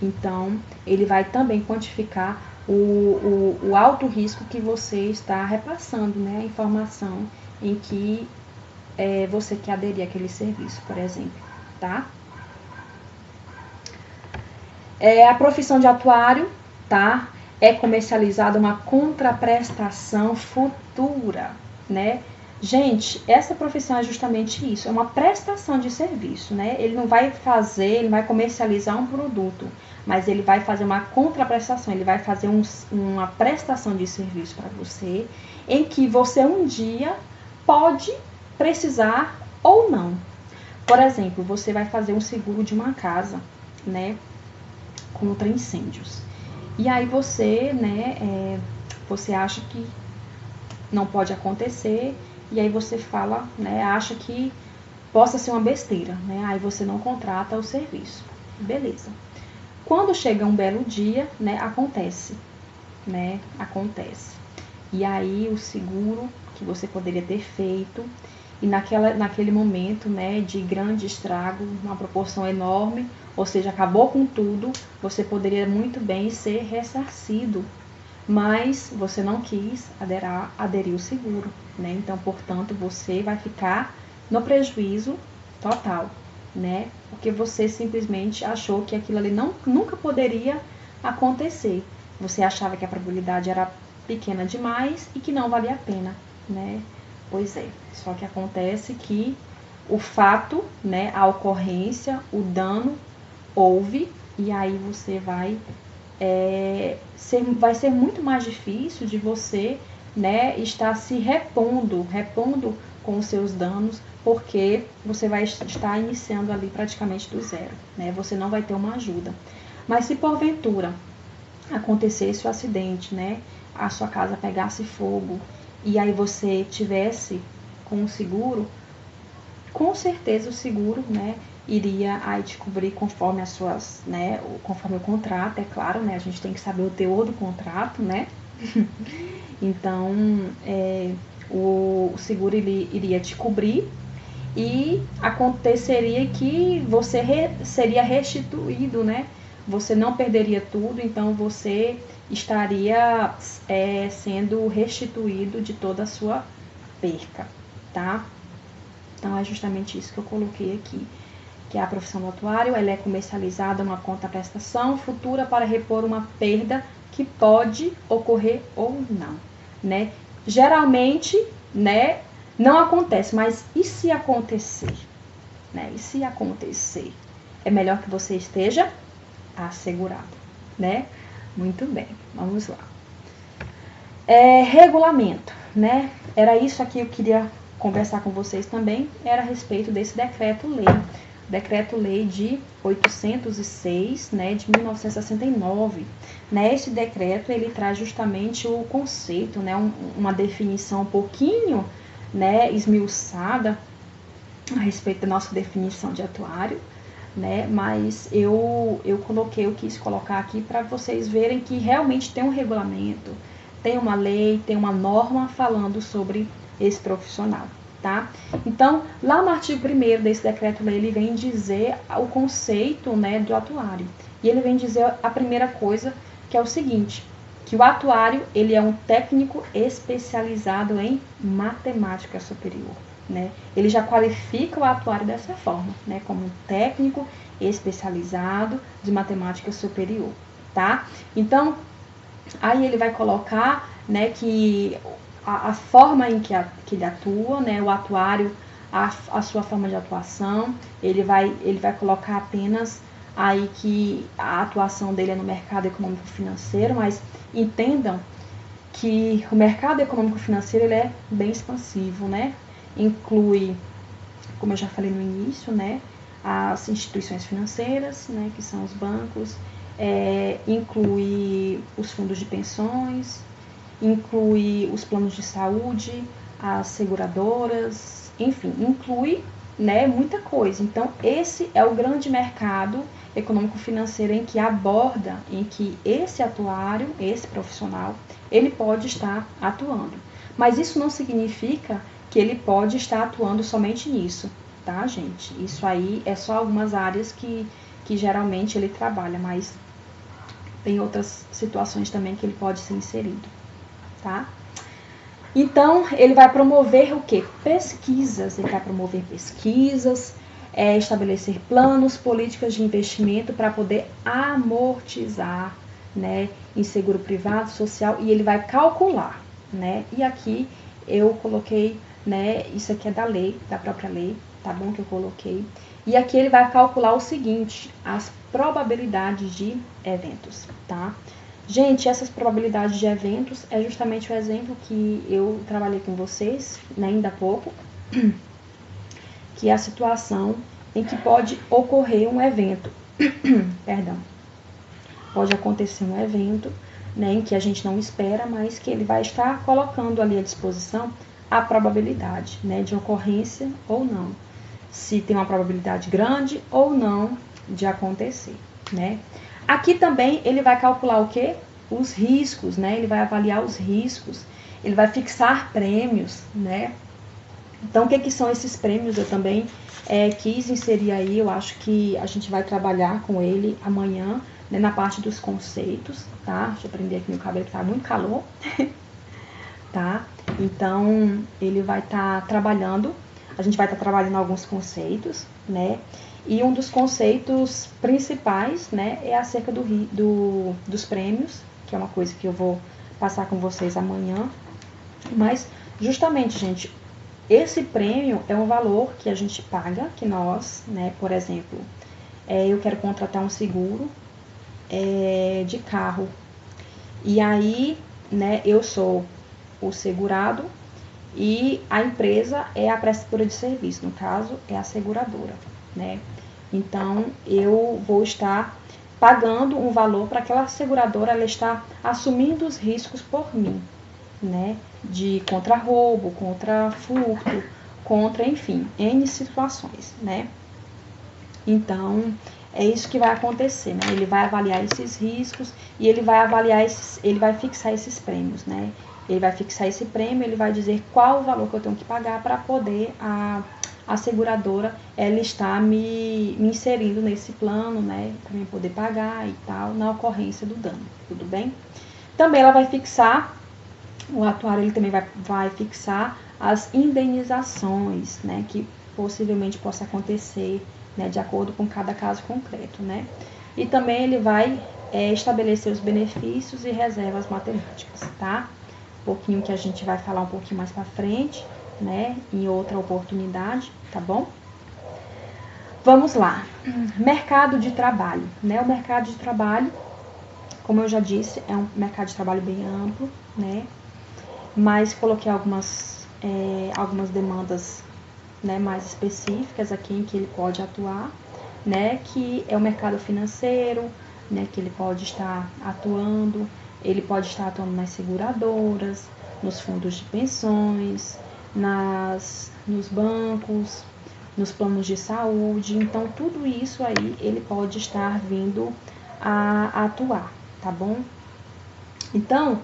Então, ele vai também quantificar o alto risco que você está repassando, né, a informação em que você quer aderir àquele serviço, por exemplo, tá? A profissão de atuário, tá? É comercializada uma contraprestação futura, né? Gente, essa profissão é justamente isso, é uma prestação de serviço, né? Ele não vai comercializar um produto, mas ele vai fazer uma contraprestação, ele vai fazer uma prestação de serviço para você, em que você um dia pode precisar ou não. Por exemplo, você vai fazer um seguro de uma casa, né, contra incêndios. E aí você, né, você acha que não pode acontecer, e aí você fala, né, acha que possa ser uma besteira, né, aí você não contrata o serviço. Beleza. Quando chega um belo dia, né, acontece. E aí o seguro que você poderia ter feito, e naquele momento, né, de grande estrago, uma proporção enorme, ou seja, acabou com tudo, você poderia muito bem ser ressarcido, mas você não quis aderir ao seguro, né? Então, portanto, você vai ficar no prejuízo total, né? Porque você simplesmente achou que aquilo ali nunca poderia acontecer. Você achava que a probabilidade era pequena demais e que não valia a pena, né? Pois é, só que acontece que o fato, né, a ocorrência, o dano houve, e aí você vai ser muito mais difícil de você, né, estar se repondo com os seus danos, porque você vai estar iniciando ali praticamente do zero, né? Você não vai ter uma ajuda. Mas se porventura acontecesse o acidente, né, a sua casa pegasse fogo, e aí você tivesse com o seguro, com certeza o seguro, né, iria aí te cobrir conforme as suas, né, conforme o contrato, é claro, né, a gente tem que saber o teor do contrato, né, então o seguro ele iria te cobrir, e aconteceria que você seria restituído, né, você não perderia tudo, então você estaria sendo restituído de toda a sua perca, tá? Então é justamente isso que eu coloquei aqui, que é a profissão do atuário. Ela é comercializada uma contraprestação futura para repor uma perda que pode ocorrer ou não, né? Geralmente, né, não acontece, mas e se acontecer, né? E se acontecer, é melhor que você esteja assegurado, né? Muito bem, vamos lá. Regulamento, né? Era isso aqui que eu queria conversar com vocês também, era a respeito desse decreto-lei. Decreto-lei de 806, né, de 1969. Né, esse decreto, ele traz justamente o conceito, né, uma definição um pouquinho, né, esmiuçada a respeito da nossa definição de atuário, né, mas eu quis colocar aqui para vocês verem que realmente tem um regulamento, tem uma lei, tem uma norma falando sobre esse profissional. Tá? Então, lá no artigo 1º desse decreto-lei, ele vem dizer o conceito, né, do atuário. E ele vem dizer a primeira coisa, que é o seguinte, que o atuário, ele é um técnico especializado em matemática superior. Né? Ele já qualifica o atuário dessa forma, né, como um técnico especializado de matemática superior. Tá? Então, aí ele vai colocar, né, que a forma em que ele atua, né, o atuário, a sua forma de atuação, ele vai colocar apenas aí que a atuação dele é no mercado econômico-financeiro, mas entendam que o mercado econômico-financeiro ele é bem expansivo, né? Inclui, como eu já falei no início, né, as instituições financeiras, né, que são os bancos, inclui os fundos de pensões, inclui os planos de saúde, as seguradoras, enfim, inclui, né, muita coisa. Então, esse é o grande mercado econômico-financeiro em que aborda, em que esse atuário, esse profissional, ele pode estar atuando. Mas isso não significa que ele pode estar atuando somente nisso, tá, gente? Isso aí é só algumas áreas que geralmente ele trabalha, mas tem outras situações também que ele pode ser inserido. Tá? Então, ele vai promover o quê? Pesquisas. Ele vai promover pesquisas, estabelecer planos, políticas de investimento para poder amortizar, né, em seguro privado, social, e ele vai calcular, né? E aqui eu coloquei, né, isso aqui é da lei, da própria lei, tá bom, que eu coloquei. E aqui ele vai calcular o seguinte, as probabilidades de eventos, tá? Gente, essas probabilidades de eventos é justamente o exemplo que eu trabalhei com vocês, né, ainda há pouco, que é a situação em que pode ocorrer um evento, perdão, pode acontecer um evento, né, em que a gente não espera, mas que ele vai estar colocando ali à disposição a probabilidade, né, de ocorrência ou não, se tem uma probabilidade grande ou não de acontecer, né. Aqui também ele vai calcular o quê? Os riscos, né? Ele vai avaliar os riscos, ele vai fixar prêmios, né? Então, o que são esses prêmios? Eu também quis inserir aí, eu acho que a gente vai trabalhar com ele amanhã, né, na parte dos conceitos, tá? Deixa eu prender aqui meu cabelo que tá muito calor, tá? Então, ele vai estar trabalhando, a gente vai estar trabalhando alguns conceitos, né? E um dos conceitos principais, né, é acerca dos prêmios, que é uma coisa que eu vou passar com vocês amanhã. Mas, justamente, gente, esse prêmio é um valor que a gente paga, que nós, né, por exemplo, eu quero contratar um seguro de carro. E aí, né, eu sou o segurado e a empresa é a prestadora de serviço, no caso, é a seguradora, né? Então, eu vou estar pagando um valor para aquela seguradora, ela está assumindo os riscos por mim, né? De contra roubo, contra furto, contra, enfim, N situações, né? Então, é isso que vai acontecer, né? Ele vai avaliar esses riscos e ele vai avaliar ele vai fixar esses prêmios, né? Ele vai fixar esse prêmio, ele vai dizer qual o valor que eu tenho que pagar para poder a seguradora, ela está me inserindo nesse plano, né, para mim poder pagar e tal, na ocorrência do dano, tudo bem? Também ela vai fixar, o atuário ele também vai fixar as indenizações, né, que possivelmente possa acontecer, né, de acordo com cada caso concreto, né? E também ele vai estabelecer os benefícios e reservas matemáticas, tá? Um pouquinho que a gente vai falar um pouquinho mais para frente, né, em outra oportunidade, tá bom? Vamos lá. Mercado de trabalho, né? O mercado de trabalho, como eu já disse, é um mercado de trabalho bem amplo, né? Mas coloquei algumas demandas, né, mais específicas aqui em que ele pode atuar, né? Que é o mercado financeiro, né? Que ele pode estar atuando, ele pode estar atuando nas seguradoras, nos fundos de pensões, nos bancos, nos planos de saúde. Então, tudo isso aí ele pode estar vindo a atuar, tá bom? Então,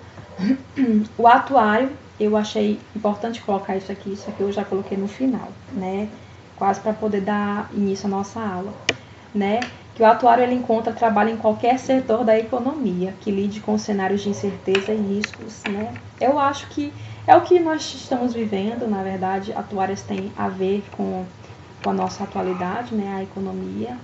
o atuário, eu achei importante colocar isso aqui eu já coloquei no final, né? Quase para poder dar início à nossa aula, né? Que o atuário ele encontra trabalho em qualquer setor da economia, que lide com cenários de incerteza e riscos, né? Eu acho que é o que nós estamos vivendo, na verdade, atuários têm a ver com a nossa atualidade, né? A economia.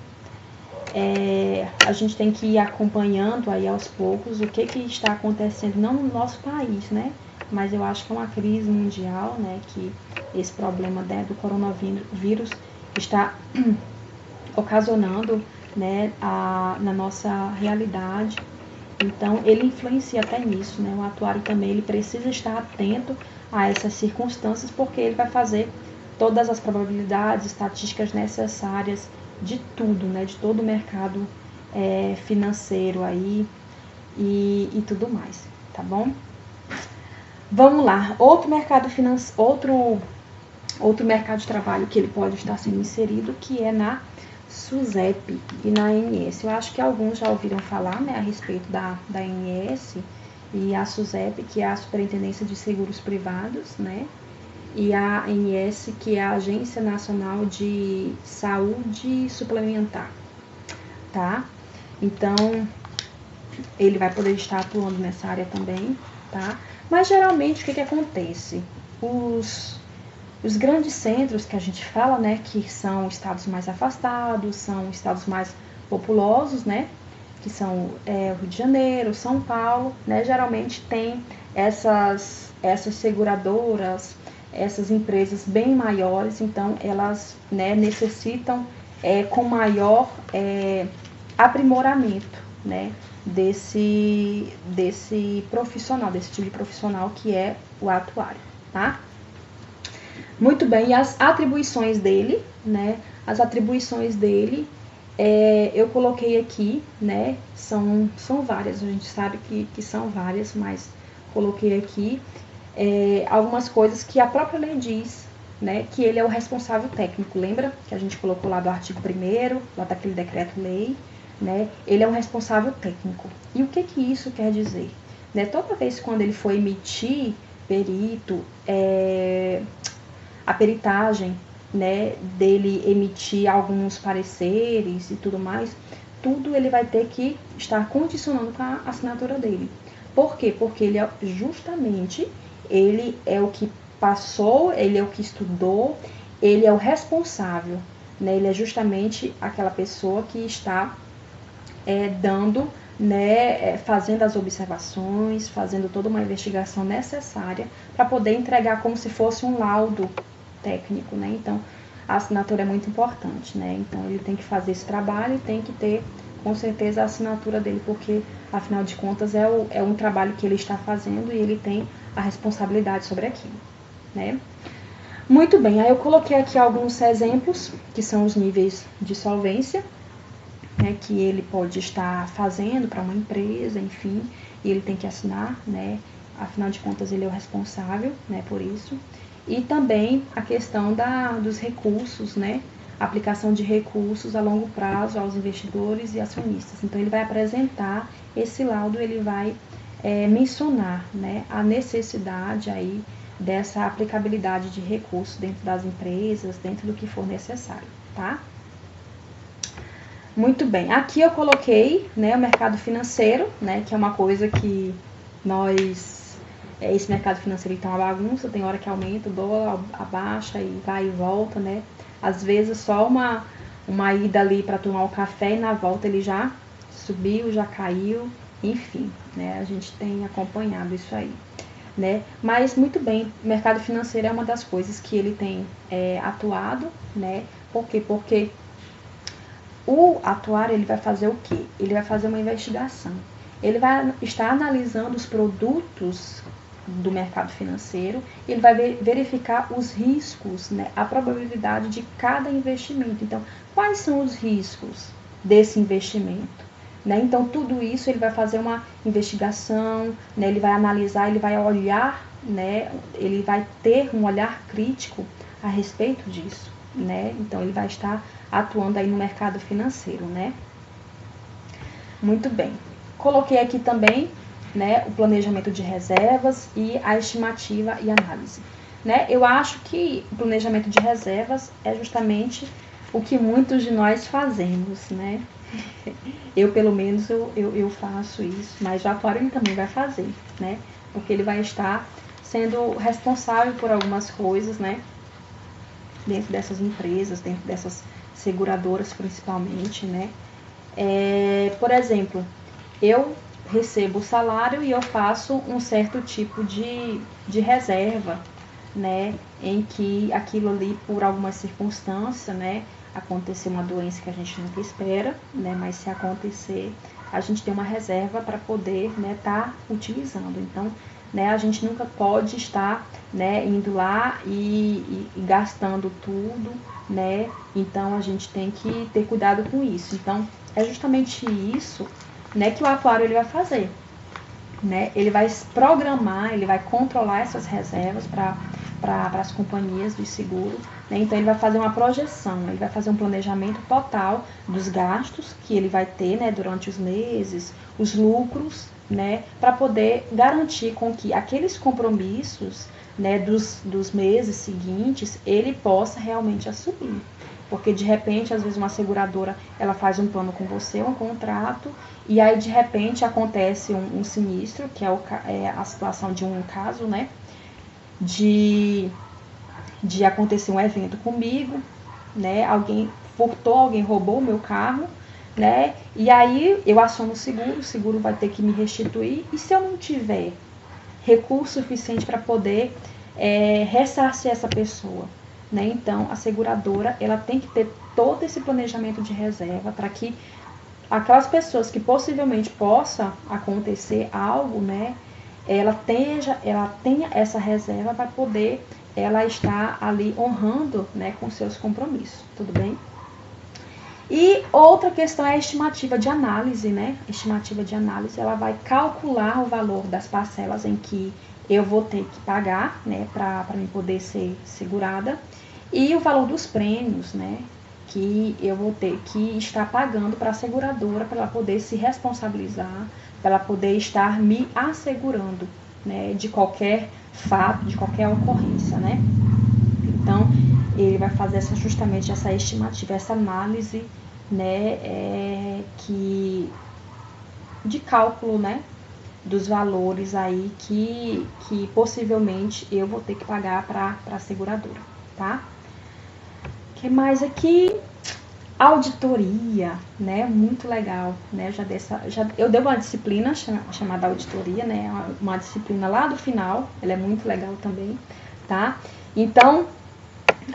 A gente tem que ir acompanhando aí aos poucos o que está acontecendo, não no nosso país, né? Mas eu acho que é uma crise mundial, né? Que esse problema, né, do coronavírus está ocasionando, né, na nossa realidade. Então, ele influencia até nisso, né? O atuário também ele precisa estar atento a essas circunstâncias, porque ele vai fazer todas as probabilidades, estatísticas necessárias de tudo, né? De todo o mercado financeiro aí e tudo mais, tá bom? Vamos lá, outro mercado de trabalho que ele pode estar sendo inserido, que é na SUSEP e na ANS. Eu acho que alguns já ouviram falar, né, a respeito da ANS e a SUSEP, que é a Superintendência de Seguros Privados, né? E a ANS, que é a Agência Nacional de Saúde Suplementar, tá? Então, ele vai poder estar atuando nessa área também, tá? Mas, geralmente, o que acontece? Os grandes centros que a gente fala, né, que são estados mais afastados, são estados mais populosos, né, que são Rio de Janeiro, São Paulo, né, geralmente tem essas seguradoras, essas empresas bem maiores, então elas, né, necessitam com maior aprimoramento, né, desse profissional, desse tipo de profissional que é o atuário, tá? Muito bem, e as atribuições dele, né, as atribuições dele, eu coloquei aqui, né, são várias, a gente sabe que são várias, mas coloquei aqui algumas coisas que a própria lei diz, né, que ele é o responsável técnico. Lembra que a gente colocou lá do artigo 1º, lá daquele decreto-lei, né? Ele é um responsável técnico. E o que isso quer dizer? Né, toda vez quando ele for emitir perito, a peritagem, né, dele emitir alguns pareceres e tudo mais, tudo ele vai ter que estar condicionando com a assinatura dele. Por quê? Porque ele é justamente, ele é o que passou, ele é o que estudou, ele é o responsável, né? Ele é justamente aquela pessoa que está dando, né, fazendo as observações, fazendo toda uma investigação necessária para poder entregar como se fosse um laudo técnico, né? Então, a assinatura é muito importante, né? Então, ele tem que fazer esse trabalho e tem que ter, com certeza, a assinatura dele, porque, afinal de contas, é um trabalho que ele está fazendo e ele tem a responsabilidade sobre aquilo, né? Muito bem, aí eu coloquei aqui alguns exemplos, que são os níveis de solvência, né, que ele pode estar fazendo para uma empresa, enfim, e ele tem que assinar, né? Afinal de contas, ele é o responsável, né, por isso. E também a questão dos recursos, né? Aplicação de recursos a longo prazo aos investidores e acionistas. Então, ele vai apresentar esse laudo, ele vai mencionar, né, a necessidade aí dessa aplicabilidade de recursos dentro das empresas, dentro do que for necessário, tá? Muito bem, aqui eu coloquei, né, o mercado financeiro, né, que é uma coisa que esse mercado financeiro está uma bagunça, tem hora que aumenta, o dólar abaixa e vai e volta, né? Às vezes só uma ida ali para tomar um café e na volta ele já subiu, já caiu, enfim, né? A gente tem acompanhado isso aí, né? Mas muito bem, o mercado financeiro é uma das coisas que ele tem atuado, né? Por quê? Porque o atuário, ele vai fazer o quê? Ele vai fazer uma investigação. Ele vai estar analisando os produtos do mercado financeiro, ele vai verificar os riscos, né, a probabilidade de cada investimento. Então, quais são os riscos desse investimento? Né? Então, tudo isso ele vai fazer uma investigação, né, ele vai analisar, ele vai olhar, né, ele vai ter um olhar crítico a respeito disso. Né? Então, ele vai estar atuando aí no mercado financeiro. Né? Muito bem. Coloquei aqui também, né, o planejamento de reservas e a estimativa e análise. Né? Eu acho que o planejamento de reservas é justamente o que muitos de nós fazemos. Né? Eu, pelo menos, eu faço isso, mas o atuário ele também vai fazer, né? Porque ele vai estar sendo responsável por algumas coisas, né? Dentro dessas empresas, dentro dessas seguradoras principalmente, né? Por exemplo, eu recebo o salário e eu faço um certo tipo de reserva, né? Em que aquilo ali, por alguma circunstância, né? Acontecer uma doença que a gente nunca espera, né? Mas se acontecer, a gente tem uma reserva para poder, né, tá utilizando. Então, né, a gente nunca pode estar, né, indo lá e gastando tudo, né? Então, a gente tem que ter cuidado com isso. Então, é justamente isso, né, que o atuário ele vai fazer. Né? Ele vai programar, ele vai controlar essas reservas para as companhias de seguro. Né? Então, ele vai fazer uma projeção, ele vai fazer um planejamento total dos gastos que ele vai ter, né, durante os meses, os lucros, né, para poder garantir com que aqueles compromissos, né, dos meses seguintes, ele possa realmente assumir. Porque, de repente, às vezes uma seguradora, ela faz um plano com você, um contrato, e aí, de repente, acontece um sinistro, que é a situação de um caso, né, de acontecer um evento comigo, né, alguém furtou, alguém roubou o meu carro, né, e aí eu aciono o seguro vai ter que me restituir, e se eu não tiver recurso suficiente para poder ressarcir essa pessoa? Né? Então, a seguradora ela tem que ter todo esse planejamento de reserva para que aquelas pessoas que possivelmente possa acontecer algo, né, ela tenha essa reserva para poder ela estar ali honrando, né, com seus compromissos, tudo bem? E outra questão é a estimativa de análise, né? A estimativa de análise, ela vai calcular o valor das parcelas em que eu vou ter que pagar, né, para me poder ser segurada, e o valor dos prêmios, né, que eu vou ter que estar pagando para a seguradora para ela poder se responsabilizar, para ela poder estar me assegurando, né, de qualquer fato, de qualquer ocorrência, né? Então, ele vai fazer justamente essa estimativa, essa análise, né, de cálculo, né, dos valores aí que possivelmente eu vou ter que pagar para a seguradora, tá? O que mais aqui? Auditoria, né? Muito legal, né? Eu dei uma disciplina chamada auditoria, né? Uma disciplina lá do final, ela é muito legal também, tá? Então,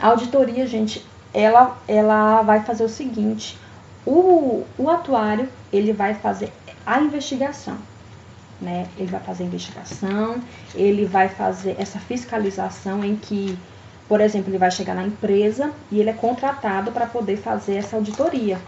a auditoria, gente, ela vai fazer o seguinte: o atuário, ele vai fazer a investigação, né? Ele vai fazer a investigação, ele vai fazer essa fiscalização em que, por exemplo, ele vai chegar na empresa e ele é contratado para poder fazer essa auditoria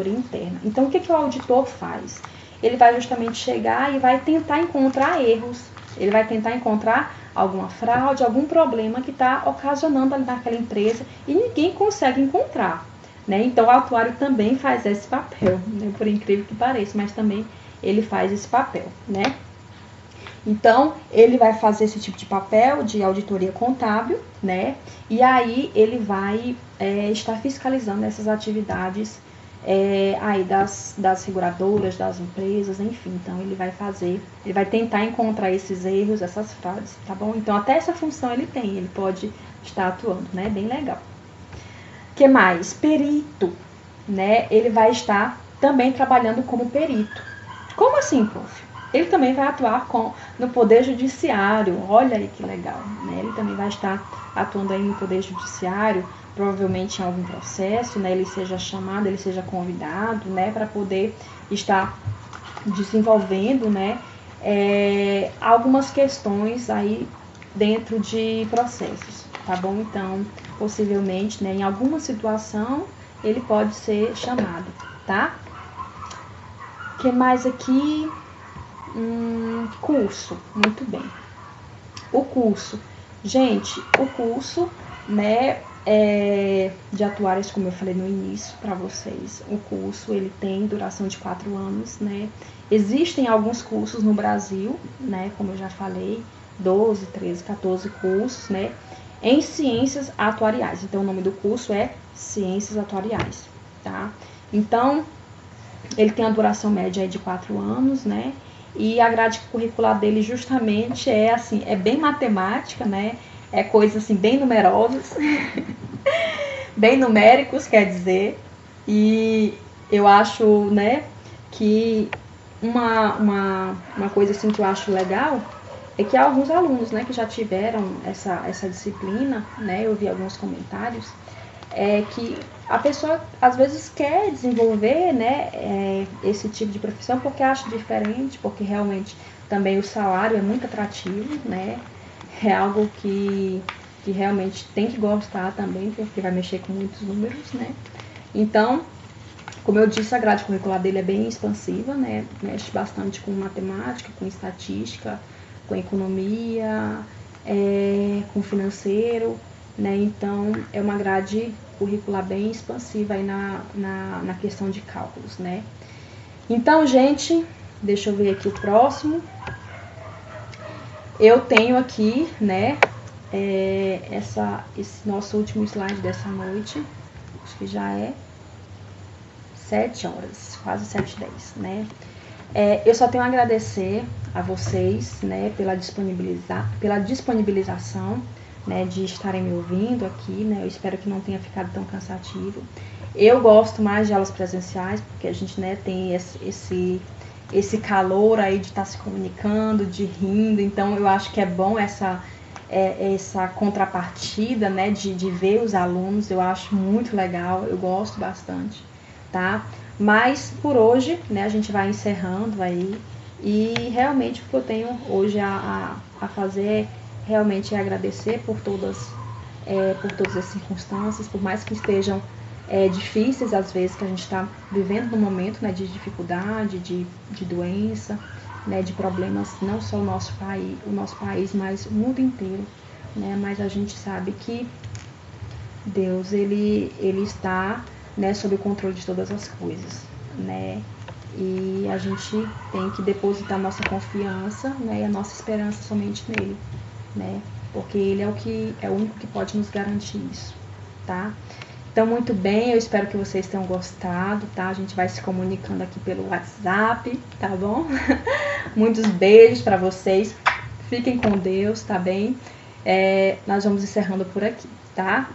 interna. Então, o que o auditor faz? Ele vai justamente chegar e vai tentar encontrar erros, ele vai tentar encontrar alguma fraude, algum problema que está ocasionando ali naquela empresa e ninguém consegue encontrar, né? Então, o atuário também faz esse papel, né? Por incrível que pareça, mas também ele faz esse papel, né? Então, ele vai fazer esse tipo de papel de auditoria contábil, né? E aí ele vai estar fiscalizando essas atividades aí das seguradoras, das empresas, enfim. Então, ele vai tentar encontrar esses erros, essas fraudes, tá bom? Então, até essa função ele tem, ele pode estar atuando, né? Bem legal. O que mais? Perito, né? Ele vai estar também trabalhando como perito. Como assim, prof? Ele também vai atuar no Poder Judiciário, olha aí que legal, né? Ele também vai estar atuando aí no Poder Judiciário, provavelmente em algum processo, né? Ele seja chamado, ele seja convidado, né? Para poder estar desenvolvendo, né? Algumas questões aí dentro de processos, tá bom? Então, possivelmente, né? Em alguma situação, ele pode ser chamado, tá? O que mais aqui? Curso, muito bem. O curso, gente, o curso, né, de atuárias, como eu falei no início para vocês, o curso ele tem duração de 4 anos, né? Existem alguns cursos no Brasil, né, como eu já falei, 12, 13, 14 cursos, né, em ciências atuariais. Então, o nome do curso é Ciências Atuariais, tá? Então, ele tem a duração média aí de 4 anos, né? E a grade curricular dele justamente é assim, é bem matemática, né? É coisa assim, bem numerosas, bem numéricos, quer dizer. E eu acho, né, que uma coisa assim que eu acho legal é que há alguns alunos, né, que já tiveram essa disciplina, né? Eu vi alguns comentários, que a pessoa às vezes quer desenvolver, né, esse tipo de profissão porque acha diferente, porque realmente também o salário é muito atrativo, né? É algo que realmente tem que gostar também, porque vai mexer com muitos números, né? Então, como eu disse, a grade curricular dele é bem expansiva, né? Mexe bastante com matemática, com estatística, com economia, com financeiro, né? Então, é uma grade curricular bem expansiva aí na questão de cálculos, né? Então, gente, deixa eu ver aqui o próximo. Eu tenho aqui, né, esse nosso último slide dessa noite, acho que já é 7 horas, quase 7h10, né? Eu só tenho a agradecer a vocês, né, pela disponibilização, né, de estarem me ouvindo aqui, né? Eu espero que não tenha ficado tão cansativo. Eu gosto mais de aulas presenciais, porque a gente, né, tem esse calor aí de estar se comunicando, de rindo, então eu acho que é bom essa contrapartida, né, de ver os alunos, eu acho muito legal, eu gosto bastante, tá? Mas por hoje, né, a gente vai encerrando aí, e realmente o que eu tenho hoje a fazer realmente é agradecer por todas as circunstâncias, por mais que estejam difíceis às vezes, que a gente está vivendo num momento, né, de dificuldade, de doença, né, de problemas, não só o nosso país, mas o mundo inteiro, né? Mas a gente sabe que Deus ele está, né, sob o controle de todas as coisas, né? E a gente tem que depositar nossa confiança, né, e a nossa esperança somente nele, né? Porque ele é o único que pode nos garantir isso, tá? Então, muito bem, eu espero que vocês tenham gostado, tá? A gente vai se comunicando aqui pelo WhatsApp, tá bom? Muitos beijos para vocês, fiquem com Deus, tá bem? Nós vamos encerrando por aqui, tá?